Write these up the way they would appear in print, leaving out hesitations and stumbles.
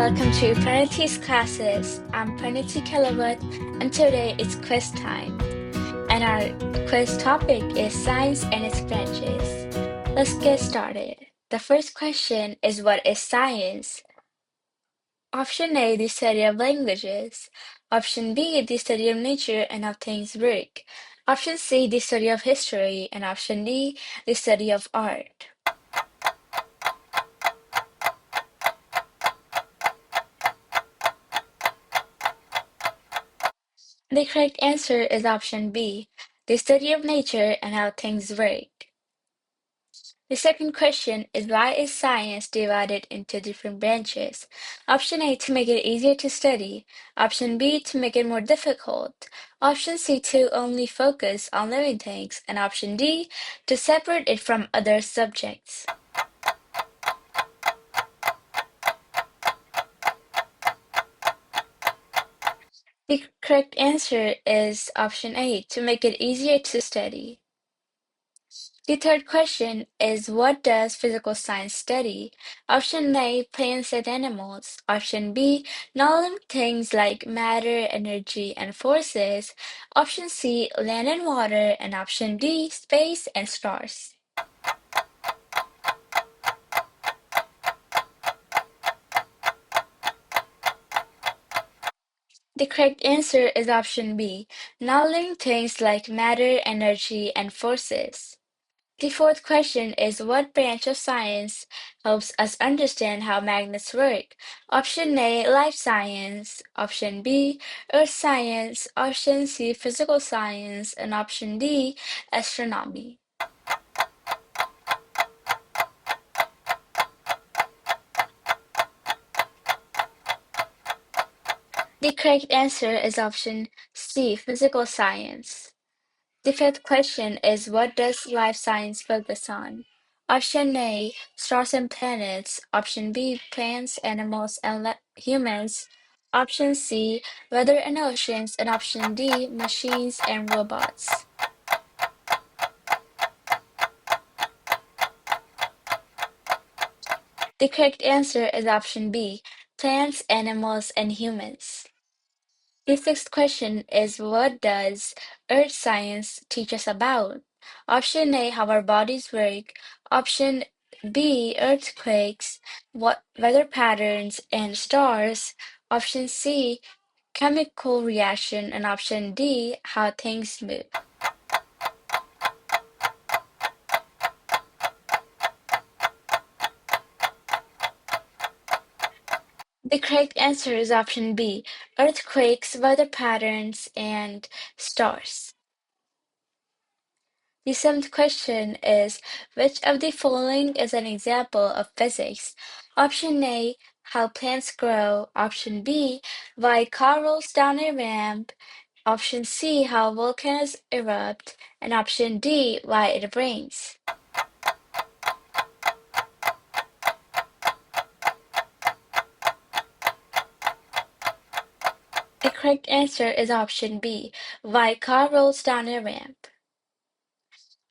Welcome to Praniti's classes. I'm Praniti Kelawat, and today it's quiz time. And our quiz topic is science and its branches. Let's get started. The first question is, what is science? Option A, the study of languages. Option B, the study of nature and how things work. Option C, the study of history. And option D, the study of art. The correct answer is option B, the study of nature and how things work. The second question is, why is science divided into different branches? Option A, to make it easier to study. Option B, to make it more difficult. Option C, to only focus on living things. And option D, to separate it from other subjects. The correct answer is option A, to make it easier to study. The third question is, what does physical science study? Option A, plants and animals. Option B, non-living things like matter, energy, and forces. Option C, land and water. And option D, space and stars. The correct answer is option B, non-living things like matter, energy, and forces. The fourth question is, what branch of science helps us understand how magnets work? Option A, life science. Option B, earth science. Option C, physical science. And option D, astronomy. The correct answer is option C, physical science. The fifth question is, what does life science focus on? Option A, stars and planets. Option B, plants, animals, and humans. Option C, weather and oceans. And option D, machines and robots. The correct answer is option B, plants, animals, and humans. The sixth question is, what does earth science teach us about? Option A, how our bodies work. Option B, earthquakes, weather patterns, and stars. Option C, chemical reaction. And option D, how things move. The correct answer is option B, earthquakes, weather patterns, and stars. The seventh question is, which of the following is an example of physics? Option A, how plants grow. Option B, why a car rolls down a ramp. Option C, how volcanoes erupt. And option D, why it rains. The correct answer is option B, why a car rolls down a ramp.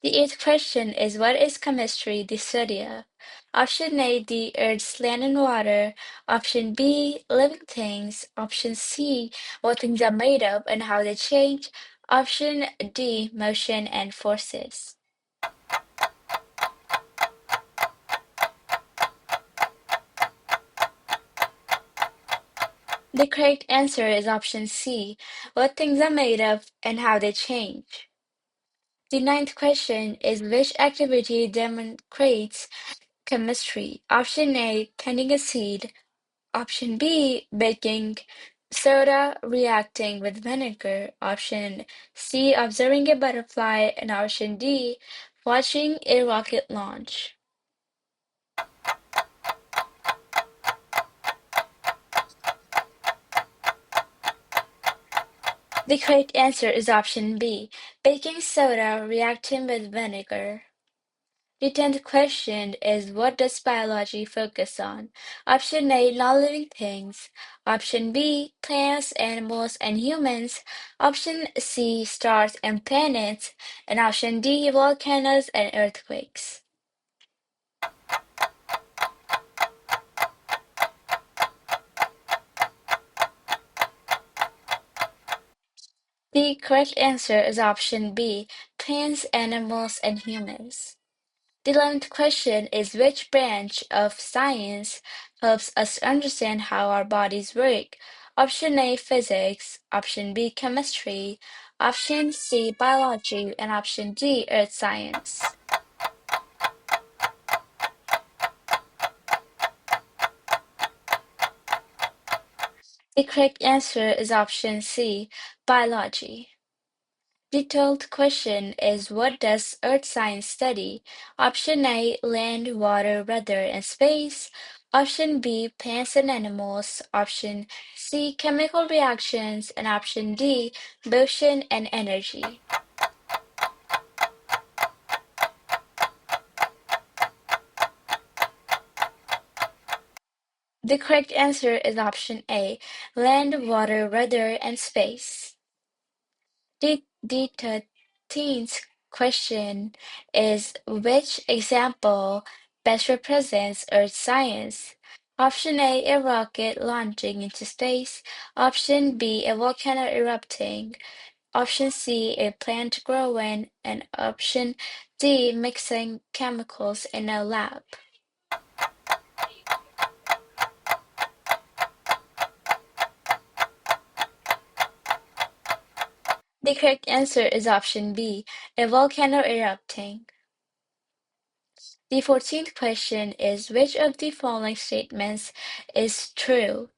The eighth question is, what is chemistry the study of? Option A, the Earth's land and water. Option B, living things. Option C, what things are made of and how they change. Option D, motion and forces. The correct answer is option C, what things are made of and how they change. The ninth question is, which activity demonstrates chemistry? Option A, planting a seed. Option B, baking soda reacting with vinegar. Option C, observing a butterfly. And option D, watching a rocket launch. The correct answer is option B, baking soda reacting with vinegar. The 10th question is, what does biology focus on? Option A, non-living things. Option B, plants, animals, and humans. Option C, stars and planets. And option D, volcanoes and earthquakes. The correct answer is option B, plants, animals, and humans. The 11th question is which branch of science helps us understand how our bodies work? Option A, physics, option B, chemistry, option C, biology, and option D, earth science. The correct answer is option C, biology. The 12th question is what does earth science study? Option A, land, water, weather, and space. Option B, plants and animals. Option C, chemical reactions. And option D, motion and energy. The correct answer is option A, land, water, weather, and space. The 13th question is which example best represents Earth science? Option A, a rocket launching into space. Option B, a volcano erupting. Option C, a plant growing. And option D, mixing chemicals in a lab. The correct answer is option B, a volcano erupting. The 14th question is which of the following statements is true?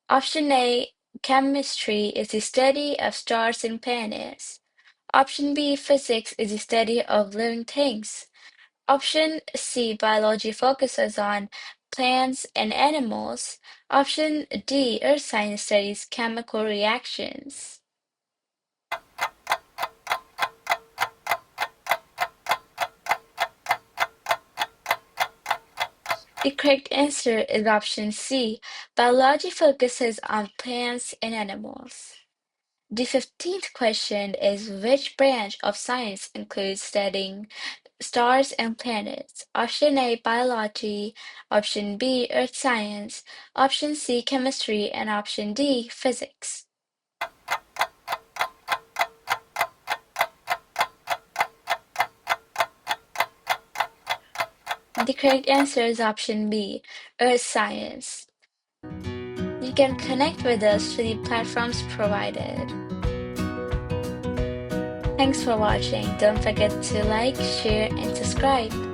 Option A, chemistry is the study of stars and planets. Option B, physics is the study of living things. Option C, biology focuses on plants and animals. Option D, earth science studies chemical reactions. The correct answer is option C. Biology focuses on plants and animals. The 15th question is which branch of science includes studying stars and planets? Option A, biology, option B, earth science, option C, chemistry, and option D, physics. The correct answer is option B, earth science. You can connect with us through the platforms provided. Thanks for watching. Don't forget to like, share, and subscribe.